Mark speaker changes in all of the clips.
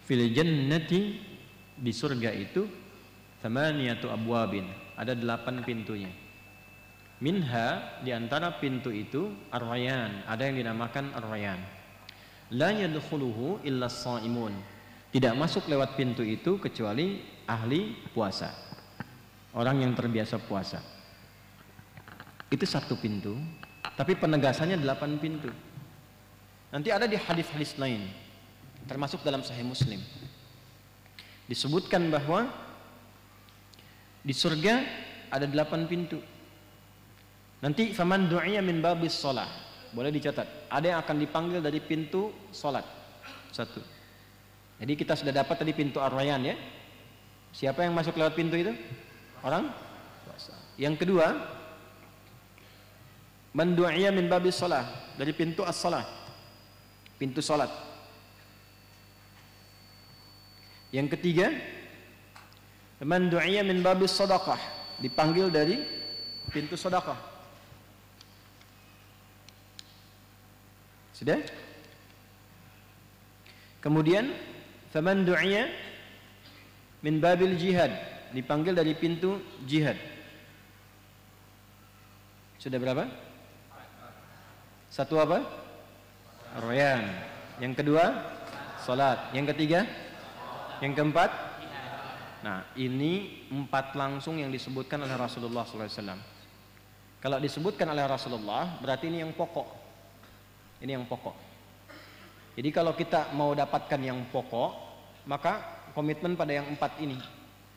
Speaker 1: Fil jannati, di surga itu, thamaniyatu abwabin, ada 8 pintunya. Minha, di antara pintu itu, ar-rayyan, ada yang dinamakan ar-rayyan. La yadkhuluhu illa as-shaimun, tidak masuk lewat pintu itu kecuali ahli puasa, orang yang terbiasa puasa. Itu satu pintu, tapi penegasannya 8 pintu. Nanti ada di hadis-hadis lain, termasuk dalam Sahih Muslim, disebutkan bahwa di surga ada 8 pintu. Nanti faman du'iya min babis shalah, boleh dicatat, ada yang akan dipanggil dari pintu salat. Satu. Jadi kita sudah dapat tadi pintu ar-rayyan ya. Siapa yang masuk lewat pintu itu? Orang puasa. Yang kedua, man du'iya min babis shalah, dari pintu as-shalah, pintu salat. Yang ketiga, man du'iya min babis shadaqah, dipanggil dari pintu sedekah. Sudah? Kemudian faman du'iya min babil jihad, dipanggil dari pintu jihad. Sudah berapa? Satu apa? Rayyan. Yang kedua, salat. Yang ketiga, yang keempat. Nah, ini 4 langsung yang disebutkan oleh Rasulullah SAW. Kalau disebutkan oleh Rasulullah, berarti ini yang pokok. Ini yang pokok. Jadi kalau kita mau dapatkan yang pokok, maka komitmen pada yang 4 ini.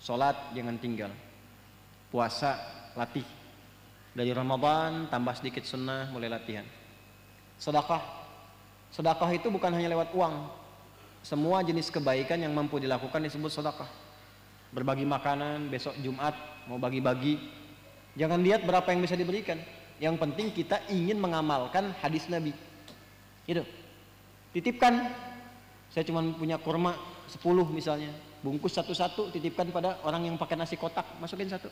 Speaker 1: Salat jangan tinggal. Puasa latih. Dari Ramadan tambah sedikit sunnah, mulai latihan. Sedekah. Sedekah itu bukan hanya lewat uang. Semua jenis kebaikan yang mampu dilakukan disebut sedekah. Berbagi makanan, besok Jumat mau bagi-bagi. Jangan lihat berapa yang bisa diberikan. Yang penting kita ingin mengamalkan hadis Nabi. Itu. Titipkan. Saya cuma punya kurma 10 misalnya. Bungkus satu-satu, titipkan pada orang yang pakai nasi kotak, masukin 1.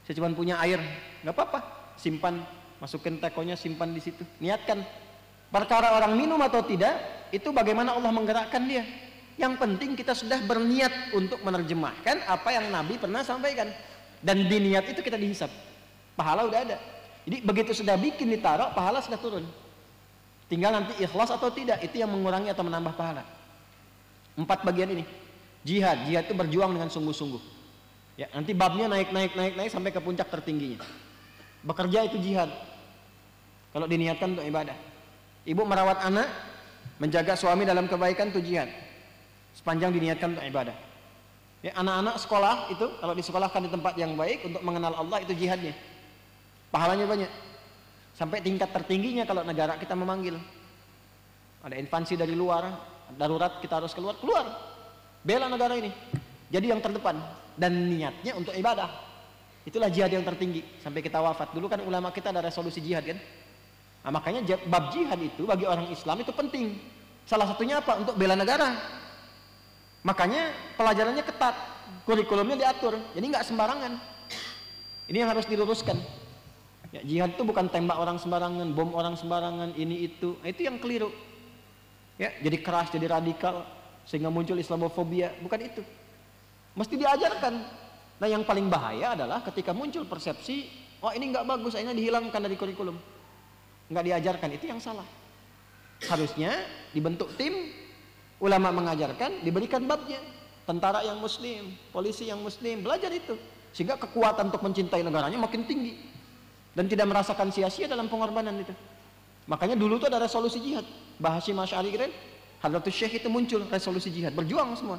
Speaker 1: Saya cuma punya air, nggak apa-apa. Simpan, masukin tekonya, simpan di situ. Niatkan. Perkara orang minum atau tidak, itu bagaimana Allah menggerakkan dia. Yang penting kita sudah berniat untuk menerjemahkan apa yang Nabi pernah sampaikan. Dan di niat itu kita dihisap. Pahala udah ada. Jadi begitu sudah bikin ditaruh, pahala sudah turun. Tinggal nanti ikhlas atau tidak, itu yang mengurangi atau menambah pahala. 4 bagian ini. Jihad itu berjuang dengan sungguh-sungguh. Ya, nanti babnya naik sampai ke puncak tertingginya. Bekerja itu jihad. Kalau diniatkan untuk ibadah. Ibu merawat anak, menjaga suami dalam kebaikan itu jihad. Sepanjang diniatkan untuk ibadah. Ya, anak-anak sekolah itu kalau disekolahkan di tempat yang baik untuk mengenal Allah, itu jihadnya. Pahalanya banyak. Sampai tingkat tertingginya kalau negara kita memanggil. Ada invasi dari luar, darurat kita harus keluar. Bela negara ini. Jadi yang terdepan dan niatnya untuk ibadah. Itulah jihad yang tertinggi sampai kita wafat. Dulu kan ulama kita ada resolusi jihad kan. Nah, makanya bab jihad itu bagi orang Islam itu penting. Salah satunya apa? Untuk bela negara. Makanya pelajarannya ketat, kurikulumnya diatur. Jadi nggak sembarangan. Ini yang harus diluruskan. Ya, jihad itu bukan tembak orang sembarangan, bom orang sembarangan, ini itu. Nah, itu yang keliru. Ya, jadi keras, jadi radikal sehingga muncul Islamofobia. Bukan itu. Mesti diajarkan. Nah, yang paling bahaya adalah ketika muncul persepsi, oh ini nggak bagus, akhirnya dihilangkan dari kurikulum. Nggak diajarkan, itu yang salah. Harusnya dibentuk tim, ulama mengajarkan, diberikan babnya. Tentara yang muslim, polisi yang muslim, belajar itu. Sehingga kekuatan untuk mencintai negaranya makin tinggi. Dan tidak merasakan sia-sia dalam pengorbanan itu. Makanya dulu itu ada resolusi jihad. Mbah Hasyim Asy'ari keren, Hadratus Syekh itu muncul resolusi jihad, berjuang semua.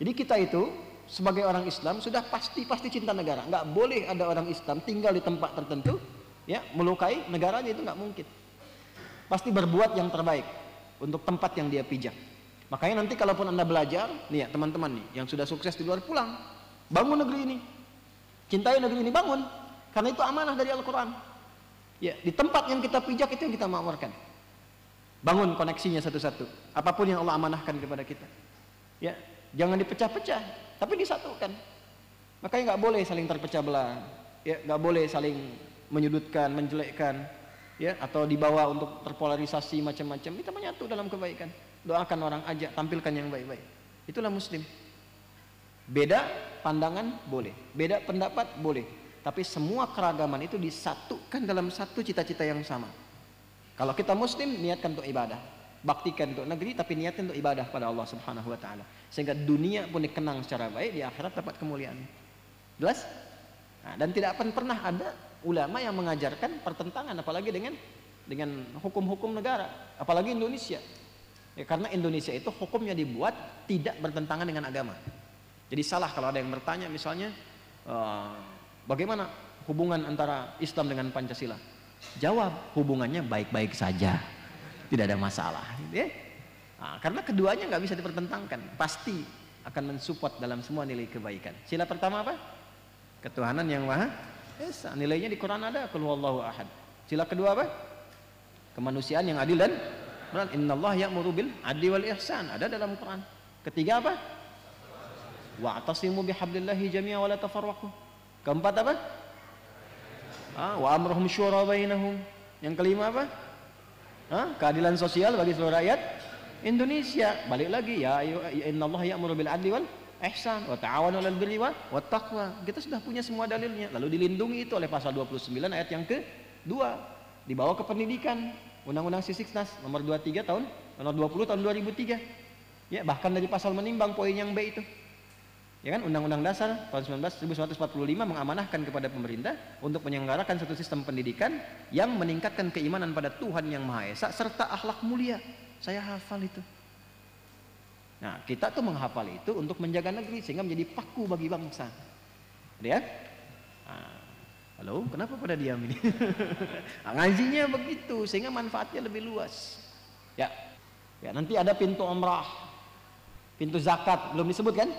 Speaker 1: Jadi kita itu sebagai orang Islam sudah pasti cinta negara. Nggak boleh ada orang Islam tinggal di tempat tertentu, ya melukai negaranya, itu nggak mungkin. Pasti berbuat yang terbaik untuk tempat yang dia pijak. Makanya nanti kalaupun Anda belajar, nih ya teman-teman nih yang sudah sukses di luar, pulang, bangun negeri ini, cintai negeri ini, bangun. Karena itu amanah dari Al-Quran. Ya, di tempat yang kita pijak itu yang kita makmurkan. Bangun koneksinya satu-satu. Apapun yang Allah amanahkan kepada kita. Ya, jangan dipecah-pecah, tapi disatukan. Makanya nggak boleh saling terpecah belah. Ya, nggak boleh saling menyudutkan, menjelekkan. Ya, atau dibawa untuk terpolarisasi macam-macam. Kita menyatu dalam kebaikan. Doakan orang, ajak, tampilkan yang baik-baik. Itulah muslim. Beda pandangan boleh, beda pendapat boleh, tapi semua keragaman itu disatukan dalam satu cita-cita yang sama. Kalau kita muslim, niatkan untuk ibadah, baktikan untuk negeri, tapi niatkan untuk ibadah pada Allah Subhanahu wa taala. Sehingga dunia pun dikenang secara baik, di akhirat dapat kemuliaan. Jelas? Nah, dan tidak akan pernah ada ulama yang mengajarkan pertentangan apalagi dengan hukum-hukum negara, apalagi Indonesia. Ya, karena Indonesia itu hukumnya dibuat tidak bertentangan dengan agama. Jadi salah kalau ada yang bertanya misalnya bagaimana hubungan antara Islam dengan Pancasila? Jawab, hubungannya baik-baik saja, tidak ada masalah. Gitu ya? Nah, karena keduanya nggak bisa dipertentangkan, pasti akan mensupport dalam semua nilai kebaikan. Sila pertama apa? Ketuhanan yang maha esa. Nilainya di Quran ada, qul huwallahu ahad. Sila kedua apa? Kemanusiaan yang adil dan benar. Innallaha ya'muru bil adli wal ihsan, ada dalam Quran. Ketiga apa? Wa'tasimu bihablillahi jami'a wa la tafarraqu. Keempat apa? Wa amruhum syura bainahum. Yang kelima apa? Keadilan sosial bagi seluruh rakyat Indonesia. Balik lagi, ya innallaha ya'muru bil adli wal ihsan wa ta'awanu 'alal birri wat taqwa. Kita sudah punya semua dalilnya. Lalu dilindungi itu oleh pasal 29 ayat yang kedua. Dibawa ke pendidikan. Undang-Undang Sisiknas nomor 23 tahun nomor 20 tahun 2003. Ya, bahkan dari pasal menimbang poin yang B itu. Ya kan, Undang-Undang Dasar tahun 1945 mengamanahkan kepada pemerintah untuk menyelenggarakan satu sistem pendidikan yang meningkatkan keimanan pada Tuhan yang Maha Esa serta akhlak mulia. Saya hafal itu. Nah, kita tuh menghafal itu untuk menjaga negeri sehingga menjadi paku bagi bangsa. Ya? Halo, kenapa pada diam ini? Ngajinya begitu sehingga manfaatnya lebih luas. Ya, nanti ada pintu umrah, pintu zakat belum disebut kan?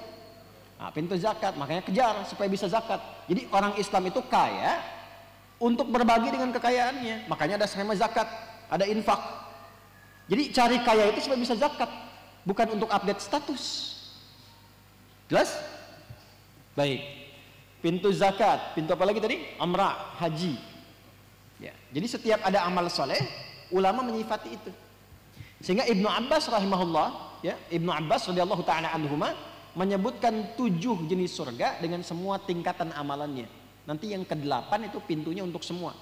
Speaker 1: Nah, pintu zakat makanya kejar supaya bisa zakat. Jadi orang Islam itu kaya untuk berbagi dengan kekayaannya. Makanya ada skema zakat, ada infak. Jadi cari kaya itu supaya bisa zakat, bukan untuk update status. Jelas? Baik. Pintu zakat, pintu apa lagi tadi? Umrah, haji. Ya, jadi setiap ada amal soleh, ulama menyifati itu. Sehingga Ibnu Abbas rahimahullah, ya, Ibnu Abbas radhiyallahu taala anhuma menyebutkan 7 jenis surga dengan semua tingkatan amalannya. Nanti yang ke-8 itu pintunya untuk semua.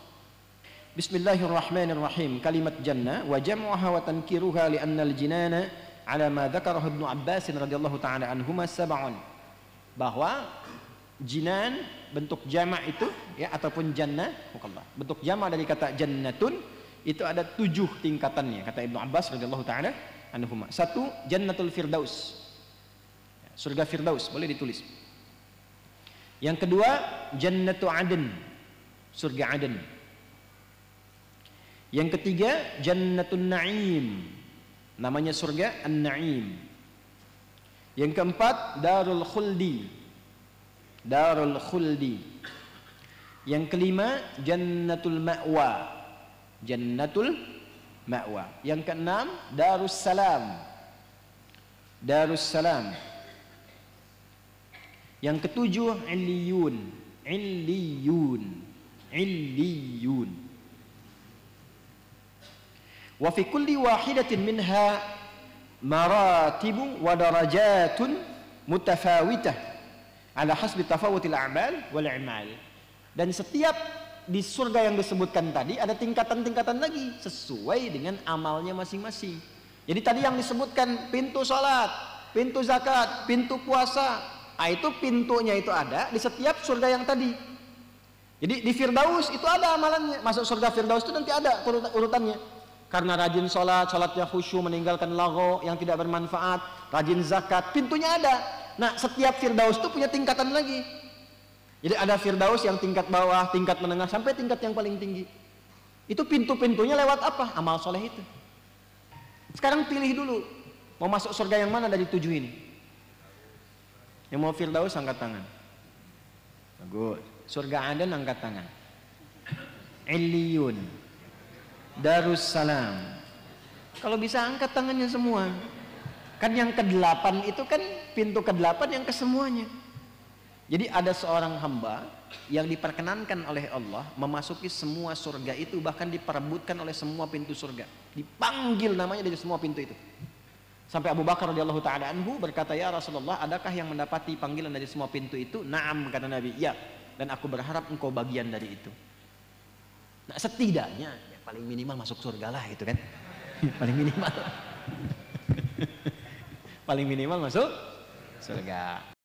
Speaker 1: Bismillahirrahmanirrahim. Kalimat jannah wa jam'uha wa tankiruha li anna al-jinana ala ma dzakarahu Ibnu Abbas radhiyallahu taala anhuma sab'un. Bahwa jinan bentuk jamak itu ya ataupun jannah, bentuk jamak dari kata jannatun itu ada 7 tingkatannya kata Ibnu Abbas radhiyallahu taala anhuma. 1, jannatul firdaus, surga firdaus, boleh ditulis. Yang kedua, jannatu aden, surga aden. Yang ketiga, jannatun na'im, namanya surga an-na'im. Yang keempat, darul khuldi, darul khuldi. Yang kelima, jannatul ma'wa, jannatul ma'wa. Yang keenam, darus salam, darus salam. Yang ketujuh, illiyun, illiyun, illiyun. Wa fi kulli wahidatin minha maratibu wa darajatun mutafawitah ala hasbi tafawutil a'mal wal i'mal. Dan setiap di surga yang disebutkan tadi ada tingkatan-tingkatan lagi sesuai dengan amalnya masing-masing. Jadi tadi yang disebutkan pintu salat, pintu zakat, pintu puasa, itu pintunya itu ada di setiap surga yang tadi. Jadi di Firdaus itu ada amalannya. Masuk surga Firdaus itu nanti ada urutannya. Karena rajin salat, salatnya khusyuk, meninggalkan lagho yang tidak bermanfaat, rajin zakat, pintunya ada. Nah, setiap Firdaus itu punya tingkatan lagi. Jadi ada Firdaus yang tingkat bawah, tingkat menengah, sampai tingkat yang paling tinggi. Itu pintu-pintunya lewat apa? Amal soleh itu. Sekarang pilih dulu, mau masuk surga yang mana dari 7 ini? Yang mau Firdaus angkat tangan. Bagus. Surga Aden angkat tangan. Illiyun, Darussalam. Kalau bisa angkat tangannya semua. Kan yang ke-8 itu kan pintu ke-8 yang kesemuanya. Jadi ada seorang hamba yang diperkenankan oleh Allah memasuki semua surga itu, bahkan diperebutkan oleh semua pintu surga. Dipanggil namanya dari semua pintu itu. Sampai Abu Bakar radhiyallahu taala anhu berkata, "Ya Rasulullah, adakah yang mendapati panggilan dari semua pintu itu?" "Na'am," kata Nabi. "Ya, dan aku berharap engkau bagian dari itu." Nah, setidaknya ya, paling minimal masuk surga lah gitu kan. Paling minimal. Paling minimal masuk surga.